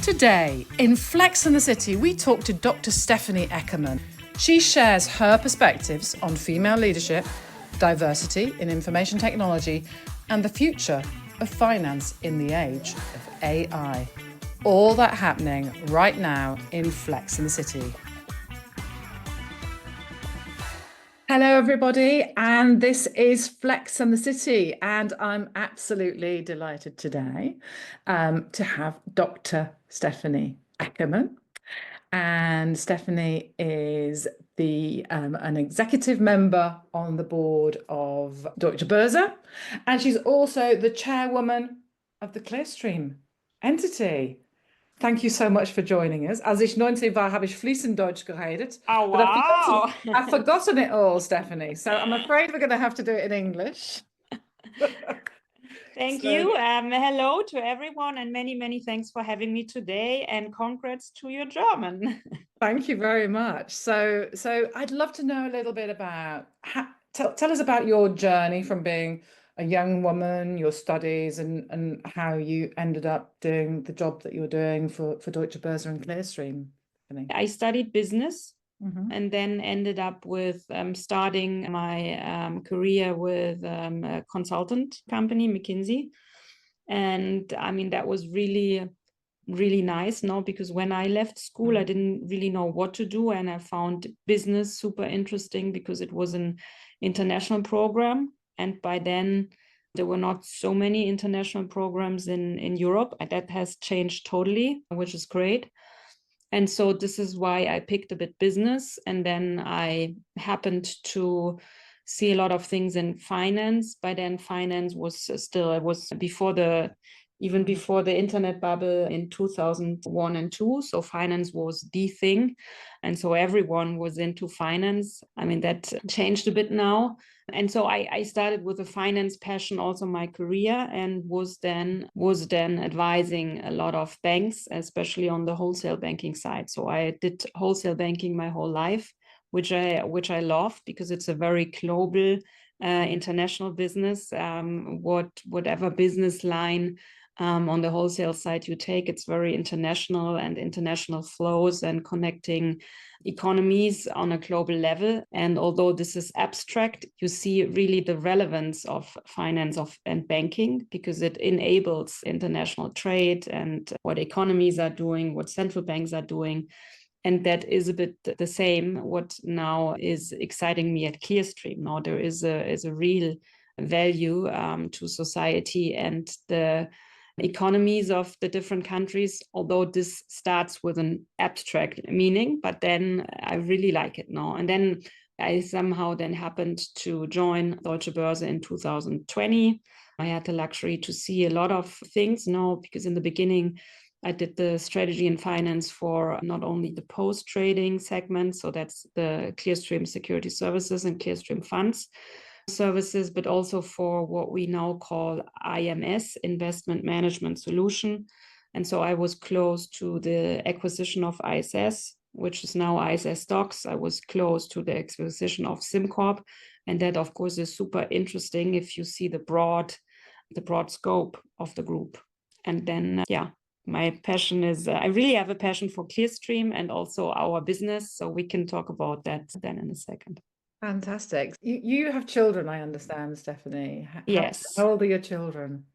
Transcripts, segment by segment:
Today, in Flex in the City, we talk to Dr. Stephanie Eckermann. She shares her perspectives on female leadership, diversity in information technology, and the future of finance in the age of AI. All that happening right now in Flex in the City. Hello, everybody, and this is Flex in the City, and I'm absolutely delighted today to have Dr. Stephanie Eckermann. And Stephanie is an executive member on the board of Deutsche Börse, and she's also the chairwoman of the Clearstream entity. Thank you so much for joining us. Als ich 19 war, habe ich fließend Deutsch geredet. Oh, wow. I've forgotten it all, Stephanie. So I'm afraid we're going to have to do it in English. Thank you. Hello to everyone, and many, many thanks for having me today, and congrats to your German. Thank you very much. So I'd love to know a little bit about, tell us about your journey from being a young woman, your studies, and how you ended up doing the job that you're doing for Deutsche Börse and Clearstream. I studied business and then ended up with starting my career with a consultant company, McKinsey. And I mean, that was really, really nice, because when I left school, I didn't really know what to do. And I found business super interesting because it was an international program. And by then, there were not so many international programs in Europe. That has changed totally, which is great. And so this is why I picked a bit business. And then I happened to see a lot of things in finance. By then, finance was even before the internet bubble in 2001 and 2. So finance was the thing. And so everyone was into finance. I mean, that changed a bit now. And so I started with a finance passion, also my career, and was then advising a lot of banks, especially on the wholesale banking side. So I did wholesale banking my whole life, which I love because it's a very global, international business. Whatever business line on the wholesale side you take, it's very international and international flows and connecting economies on a global level. And although this is abstract, you see really the relevance of finance and banking because it enables international trade and what economies are doing, what central banks are doing. And that is a bit the same what now is exciting me at Clearstream. Now there is a real value to society and the economies of the different countries, although this starts with an abstract meaning, but then I really like it now. And then I somehow then happened to join Deutsche Börse in 2020. I had the luxury to see a lot of things because in the beginning, I did the strategy and finance for not only the post-trading segment, so that's the Clearstream Security Services and Clearstream Funds services, but also for what we now call IMS, Investment Management Solution. And so I was close to the acquisition of ISS, which is now ISS Stocks. I was close to the acquisition of SimCorp. And that, of course, is super interesting if you see the broad scope of the group. And then, my passion is, I really have a passion for Clearstream and also our business. So we can talk about that then in a second. Fantastic. You have children, I understand, Stephanie. Yes. How old are your children?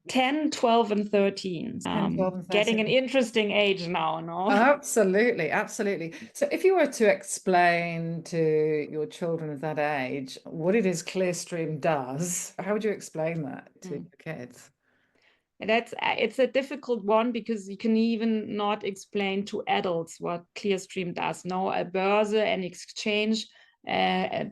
10, 12, and 13. 10, 12, and 13. Getting an interesting age now, no? Absolutely, absolutely. So if you were to explain to your children of that age what it is Clearstream does, how would you explain that to your kids? It's a difficult one because you can even not explain to adults what Clearstream does. No, a Börse, an exchange,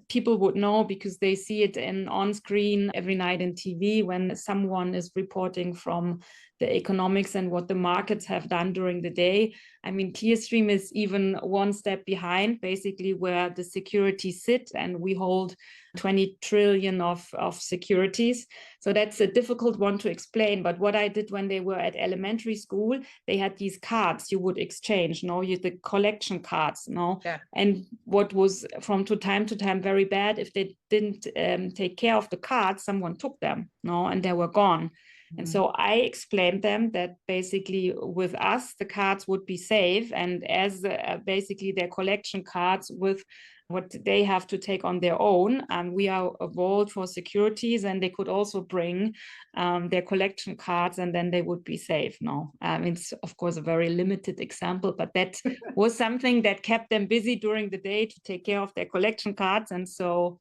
people would know because they see it on screen every night in TV when someone is reporting from the economics and what the markets have done during the day. I mean, Clearstream is even one step behind, basically where the securities sit, and we hold 20 trillion of securities. So that's a difficult one to explain. But what I did when they were at elementary school, they had these cards you would exchange, the collection cards, Yeah. And what was from time to time very bad, if they didn't take care of the cards, someone took them, and they were gone. And so I explained them that basically with us, the cards would be safe. And as basically their collection cards with what they have to take on their own, we are a vault for securities, and they could also bring their collection cards, and then they would be safe. No, it's of course a very limited example, but that was something that kept them busy during the day to take care of their collection cards. And so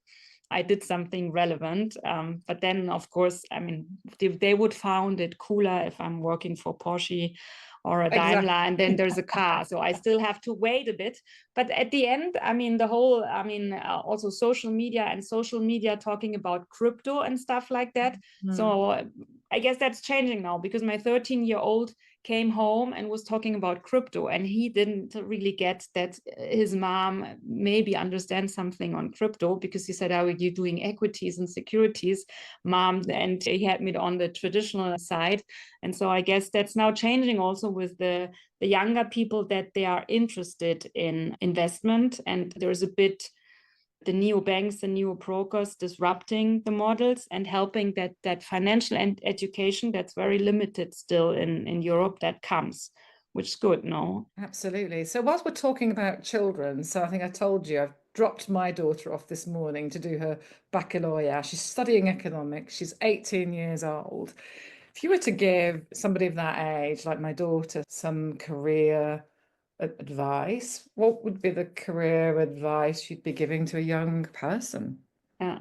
I did something relevant. But then, of course, I mean, they would find it cooler if I'm working for Porsche or a Daimler, and then there's a car. So I still have to wait a bit. But at the end, I mean, also social media talking about crypto and stuff like that. So I guess that's changing now, because my 13-year-old came home and was talking about crypto, and he didn't really get that his mom maybe understands something on crypto, because he said, "How are you doing equities and securities, mom?" And he had me on the traditional side. And so I guess that's now changing also with the younger people, that they are interested in investment, and there's a bit the neobanks, the neo-brokers disrupting the models and helping that financial and education that's very limited still in Europe, that comes, which is good, no? Absolutely. So whilst we're talking about children, so I think I told you I've dropped my daughter off this morning to do her baccalaureate. She's studying economics. She's 18 years old. If you were to give somebody of that age, like my daughter, some career advice, what would be the career advice you'd be giving to a young person? Yeah.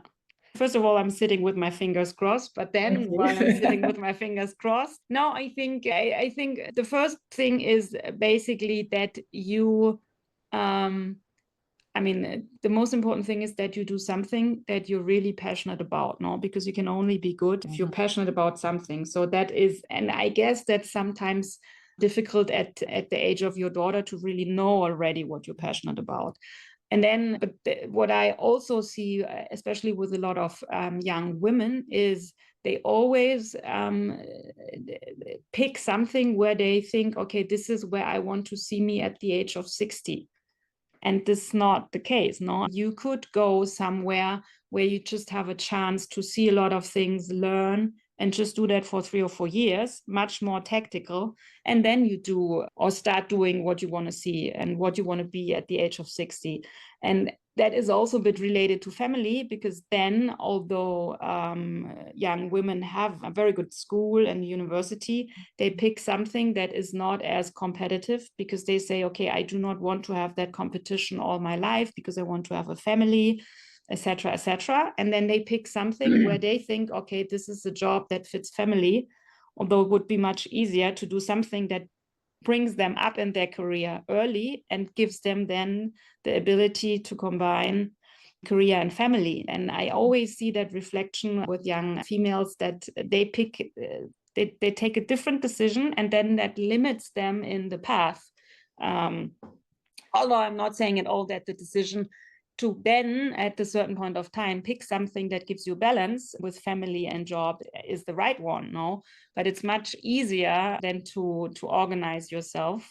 First of all, I'm sitting with my fingers crossed, but then while I'm sitting with my fingers crossed, no, I think the first thing is basically that you, I mean, the most important thing is that you do something that you're really passionate about, no? Because you can only be good if you're passionate about something. So that is, and I guess that's sometimes difficult at the age of your daughter to really know already what you're passionate about. And then, but what I also see, especially with a lot of young women, is they always pick something where they think, okay, this is where I want to see me at the age of 60. And this is not the case, no? You could go somewhere where you just have a chance to see a lot of things, learn, and just do that for 3 or 4 years, much more tactical. And then you do or start doing what you want to see and what you want to be at the age of 60. And that is also a bit related to family, because then, although young women have a very good school and university, they pick something that is not as competitive, because they say, okay, I do not want to have that competition all my life because I want to have a family, etc., etc. And then they pick something where they think, okay, this is a job that fits family, although it would be much easier to do something that brings them up in their career early and gives them then the ability to combine career and family. And I always see that reflection with young females, that they pick, they take a different decision, and then that limits them in the path. Although I'm not saying at all that the decision to then, at a certain point of time, pick something that gives you balance with family and job is the right one, no? But it's much easier than to organize yourself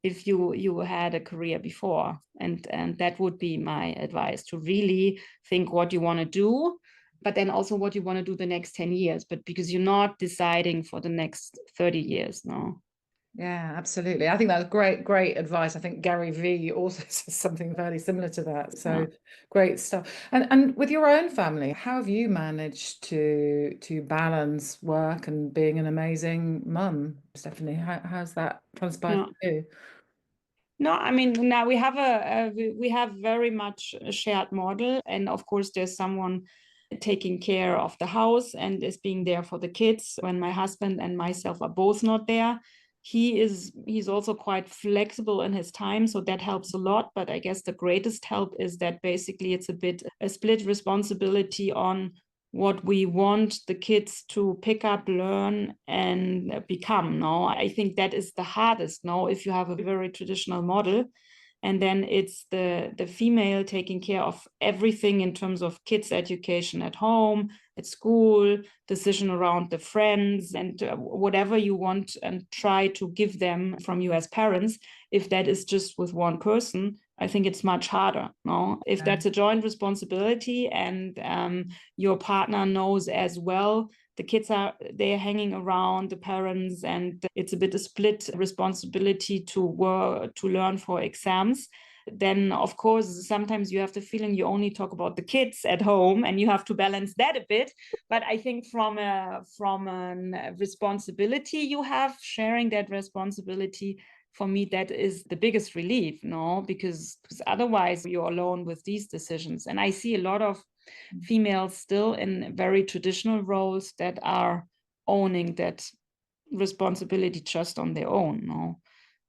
if you had a career before. And that would be my advice, to really think what you want to do, but then also what you want to do the next 10 years, but because you're not deciding for the next 30 years, no? Yeah, absolutely. I think that's great advice. I think Gary Vee also says something fairly similar to that. So great stuff. And with your own family, how have you managed to balance work and being an amazing mum, Stephanie? How's that transpired for you? No, I mean, now we have very much a shared model, and of course there's someone taking care of the house and is being there for the kids when my husband and myself are both not there. He's also quite flexible in his time, so that helps a lot. But I guess the greatest help is that basically it's a bit a split responsibility on what we want the kids to pick up, learn, and become. No, I think that is the hardest. No, if you have a very traditional model, and then it's the female taking care of everything in terms of kids' education at home, at school, decision around the friends, and whatever you want and try to give them from you as parents. If that is just with one person, I think it's much harder. No, if that's a joint responsibility and your partner knows as well the kids they're hanging around the parents, and it's a bit a split responsibility to learn for exams, then of course sometimes you have the feeling you only talk about the kids at home, and you have to balance that a bit. But I think from a responsibility you have, sharing that responsibility, for me that is the biggest relief, no, because otherwise you're alone with these decisions. And I see a lot of females still in very traditional roles that are owning that responsibility just on their own, no.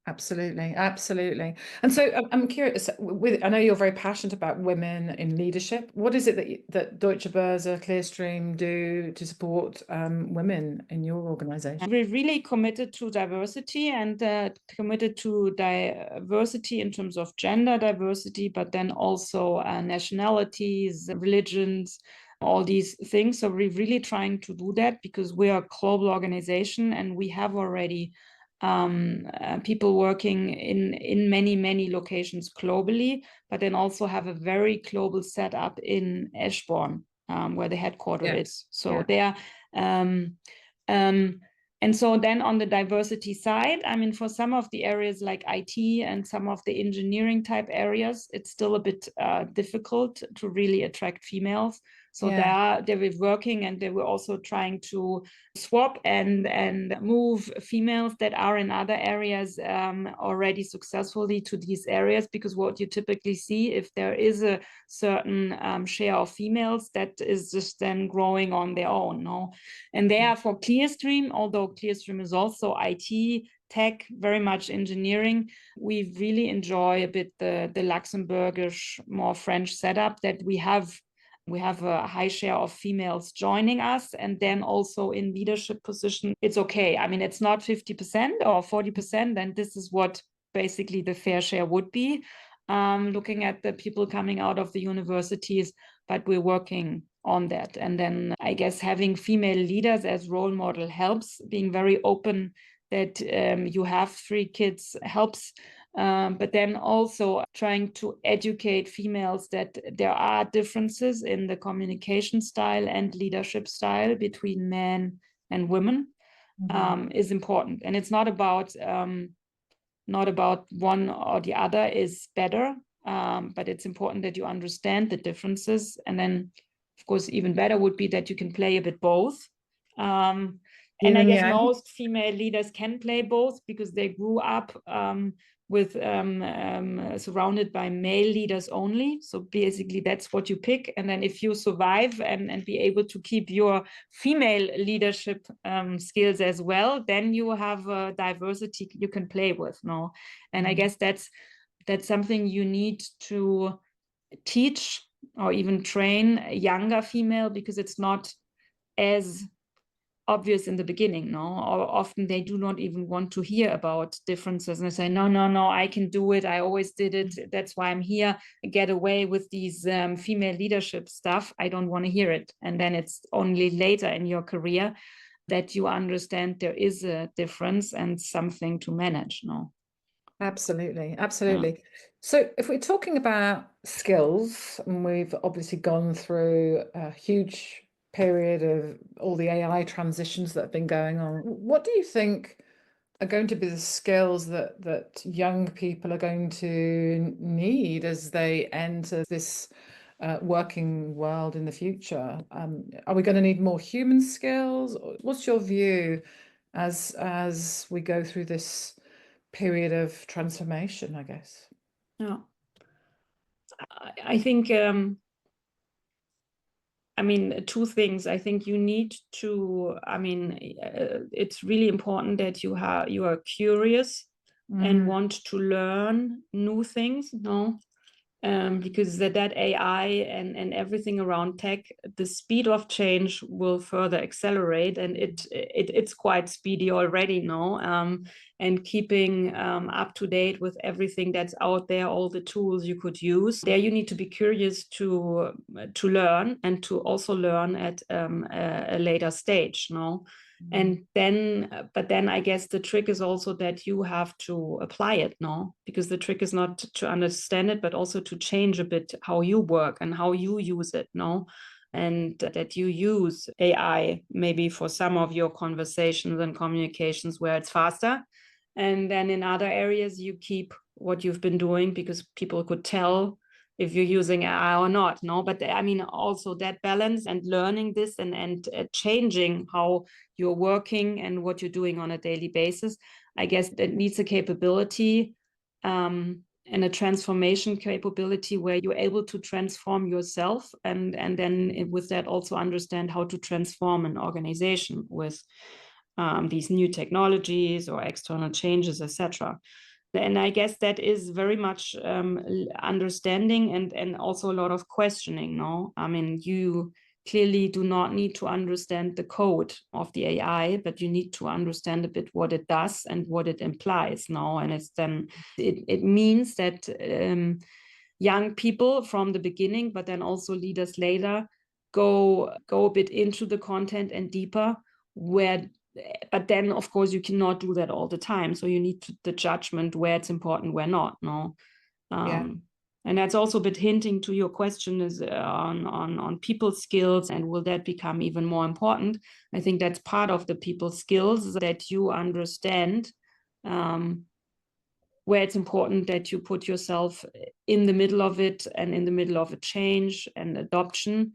Absolutely, absolutely. And so I'm curious, I know you're very passionate about women in leadership. What is it that Deutsche Börse, Clearstream do to support women in your organization? We're really committed to diversity, and committed to diversity in terms of gender diversity, but then also nationalities, religions, all these things. So we're really trying to do that because we are a global organization, and we have already people working in many locations globally, but then also have a very global setup in Eschborn, where the headquarters is. So there, and so then on the diversity side, I mean, for some of the areas like IT and some of the engineering type areas, it's still a bit difficult to really attract females. So they were working, and they were also trying to swap and move females that are in other areas already successfully to these areas, because what you typically see, if there is a certain share of females, that is just then growing on their own, no? And therefore Clearstream, although Clearstream is also IT, tech, very much engineering, we really enjoy a bit the Luxembourgish, more French setup, that we have a high share of females joining us, and then also in leadership position, it's okay. I mean, it's not 50% or 40%, and this is what basically the fair share would be, looking at the people coming out of the universities, but we're working on that. And then I guess having female leaders as role model helps. Being very open that you have 3 kids helps. But then also trying to educate females that there are differences in the communication style and leadership style between men and women, is important. And it's not about one or the other is better, but it's important that you understand the differences. And then, of course, even better would be that you can play a bit both. And I guess most female leaders can play both because they grew up with surrounded by male leaders only. So basically that's what you pick. And then if you survive and be able to keep your female leadership skills as well, then you have a diversity you can play with, no? And I guess that's something you need to teach or even train a younger female, because it's not as obvious in the beginning, no? Or often they do not even want to hear about differences, and they say, no, I can do it, I always did it, that's why I'm here, I get away with these female leadership stuff, I don't want to hear it. And then it's only later in your career that you understand there is a difference and something to manage, no? Absolutely. So if we're talking about skills, and we've obviously gone through a huge period of all the AI transitions that have been going on, what do you think are going to be the skills that young people are going to need as they enter this working world in the future? Are we going to need more human skills? What's your view as we go through this period of transformation, I guess? Yeah, I think I mean, 2 things. I think you need to, I mean, it's really important that you are curious and want to learn new things, no? Because that AI and everything around tech, the speed of change will further accelerate, and it's quite speedy already, no? And keeping up to date with everything that's out there, all the tools you could use. There you need to be curious to learn, and to also learn at a later stage, no? And then, but then I guess the trick is also that you have to apply it, no? Because the trick is not to understand it, but also to change a bit how you work and how you use it, no? and that you use AI maybe for some of your conversations and communications where it's faster. And then in other areas, you keep what you've been doing because people could tell if you're using AI or not. No, but I mean, also that balance and learning this and changing how you're working and what you're doing on a daily basis, I guess that needs a capability and a transformation capability where you're able to transform yourself and then with that also understand how to transform an organization with these new technologies or external changes, etc. And I guess that is very much understanding and also a lot of questioning. No, I mean, you clearly do not need to understand the code of the AI, but you need to understand a bit what it does and what it implies. No, and it's then it means that young people from the beginning, but then also leaders later, go a bit into the content and deeper where. But then, of course, you cannot do that all the time. So you need the judgment where it's important, where not. No, and that's also a bit hinting to your question is on people skills and will that become even more important? I think that's part of the people skills that you understand where it's important that you put yourself in the middle of it and in the middle of a change and adoption.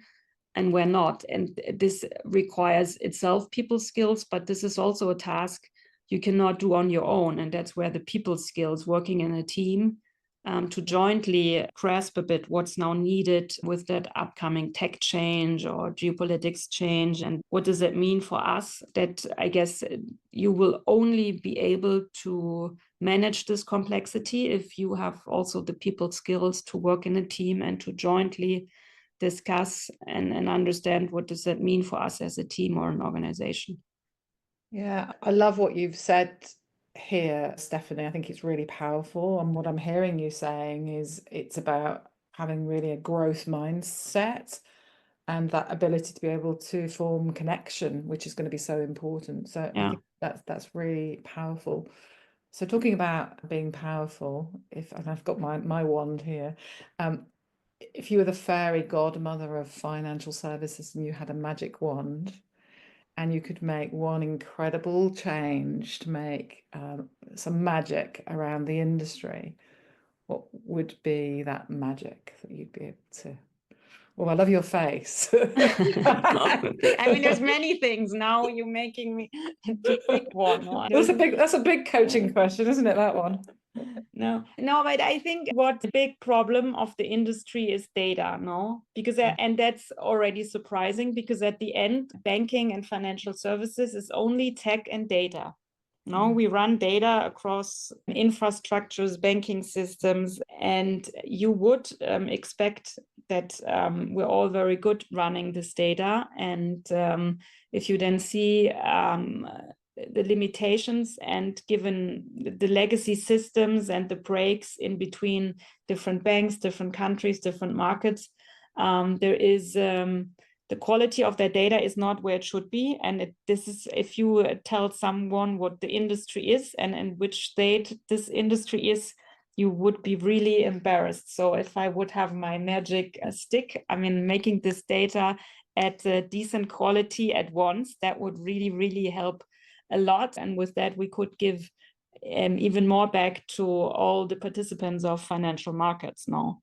And we're not. And this requires itself people skills, but this is also a task you cannot do on your own. And that's where the people skills, working in a team to jointly grasp a bit what's now needed with that upcoming tech change or geopolitics change. And what does it mean for us? That I guess you will only be able to manage this complexity if you have also the people skills to work in a team and to jointly discuss and understand what does that mean for us as a team or an organization. Yeah, I love what you've said here, Stephanie. I think it's really powerful. And what I'm hearing you saying is it's about having really a growth mindset and that ability to be able to form connection, which is going to be so important. So I think that's really powerful. So talking about being powerful, and I've got my wand here, if you were the fairy godmother of financial services and you had a magic wand and you could make one incredible change to make some magic around the industry, what would be that magic that you'd be able to? Oh, I love your face. I mean, there's many things. Now you're making me to pick one. That's a big coaching question, isn't it, that one? No, but I think what the big problem of the industry is data, no? Because and that's already surprising because at the end, banking and financial services is only tech and data. No, we run data across infrastructures, banking systems, and you would expect that we're all very good running this data. And if you then see the limitations and given the legacy systems and the breaks in between different banks, different countries, different markets, there is the quality of their data is not where it should be. And this is if you tell someone what the industry is and in which state this industry is, you would be really embarrassed. So if I would have my magic stick, I mean, making this data at a decent quality at once, that would really, really help a lot. And with that, we could give even more back to all the participants of financial markets now.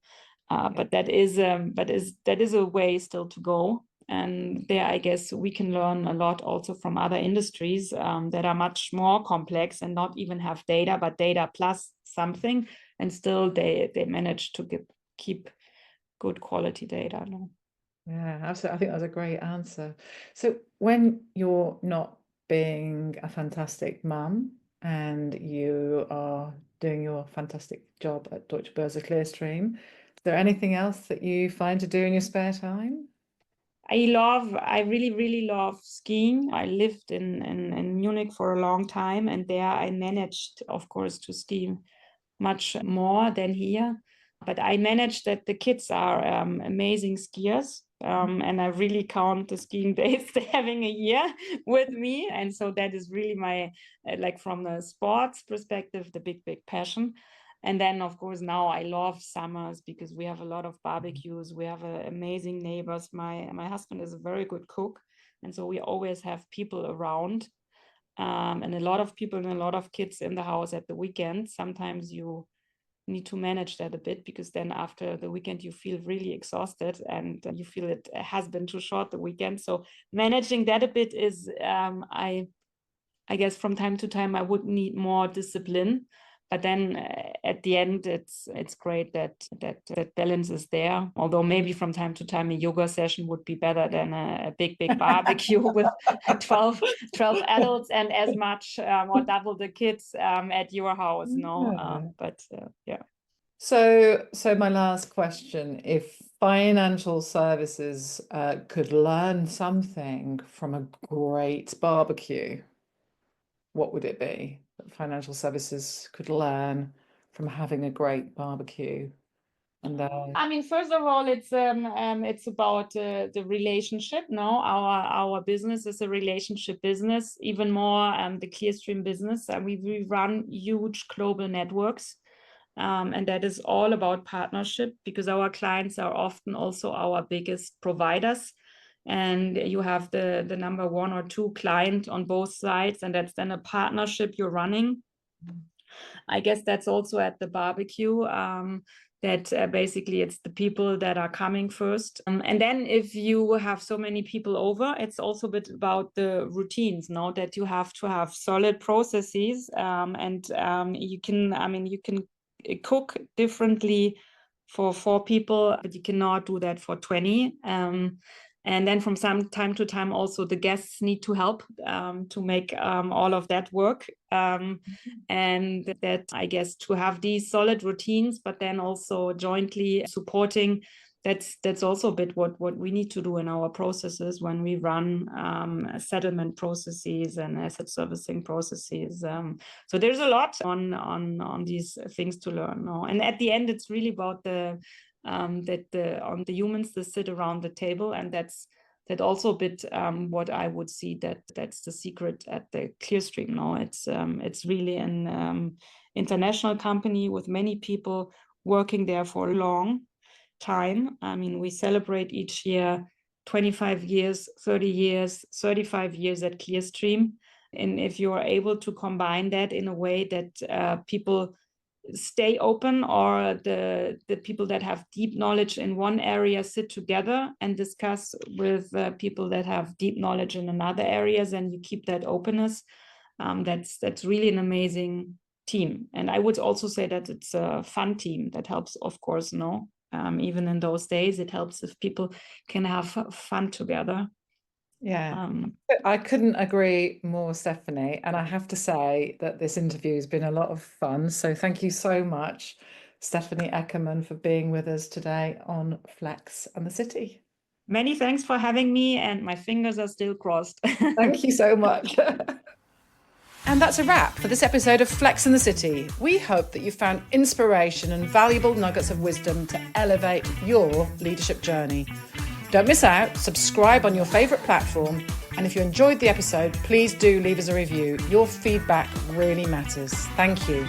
But that is a way still to go. And there, I guess, we can learn a lot also from other industries that are much more complex and not even have data, but data plus something. And still they manage to keep good quality data. No? Yeah, absolutely. I think that's a great answer. So when you're not being a fantastic mum and you are doing your fantastic job at Deutsche Börse Clearstream, is there anything else that you find to do in your spare time? I really, really love skiing. I lived in Munich for a long time, and there I managed, of course, to ski much more than here. But I managed that the kids are amazing skiers. And I really count the skiing days having a year with me. And so that is really my, like from the sports perspective, the big passion. And then, of course, now I love summers because we have a lot of barbecues. We have amazing neighbors. My husband is a very good cook. And so we always have people around, and a lot of people and a lot of kids in the house at the weekend. Sometimes you need to manage that a bit, because then after the weekend you feel really exhausted and you feel it has been too short, the weekend. So managing that a bit is, I guess from time to time I would need more discipline, but then at the end it's great that balance is there. Although maybe from time to time a yoga session would be better than a big barbecue with 12 adults and as much or double the kids at your house. Yeah. So my last question, if financial services could learn something from a great barbecue, what would it be that financial services could learn from having a great barbecue? And I mean, first of all, it's about the relationship. No, our business is a relationship business. Even more, the Clearstream business. We run huge global networks, and that is all about partnership, because our clients are often also our biggest providers. And you have the number one or two client on both sides, and that's then a partnership you're running. I guess that's also at the barbecue, that basically it's the people that are coming first. And then if you have so many people over, it's also a bit about the routines, no? That you have to have solid processes, and you can cook differently for 4 people, but you cannot do that for 20. And then from some time to time, also the guests need to help to make all of that work. And that, I guess, to have these solid routines, but then also jointly supporting, that's also a bit what we need to do in our processes when we run settlement processes and asset servicing processes. So there's a lot on these things to learn. No? And at the end, it's really about the humans that sit around the table, and that's also a bit what I would see that's the secret at the Clearstream. No, it's really an international company with many people working there for a long time. I mean, we celebrate each year 25 years, 30 years, 35 years at Clearstream, and if you are able to combine that in a way that people stay open, or the people that have deep knowledge in one area sit together and discuss with people that have deep knowledge in another areas, and you keep that openness, that's really an amazing team. And I would also say that it's a fun team that helps, of course. No, even in those days, it helps if people can have fun together. yeah, I couldn't agree more, Stephanie. And I have to say that this interview has been a lot of fun. So thank you so much, Stephanie Eckermann, for being with us today on Flex and the City. Many thanks for having me, and my fingers are still crossed. Thank you so much. And that's a wrap for this episode of Flex and the City. We hope that you found inspiration and valuable nuggets of wisdom to elevate your leadership journey. Don't miss out, subscribe on your favourite platform, and if you enjoyed the episode, please do leave us a review. Your feedback really matters. Thank you.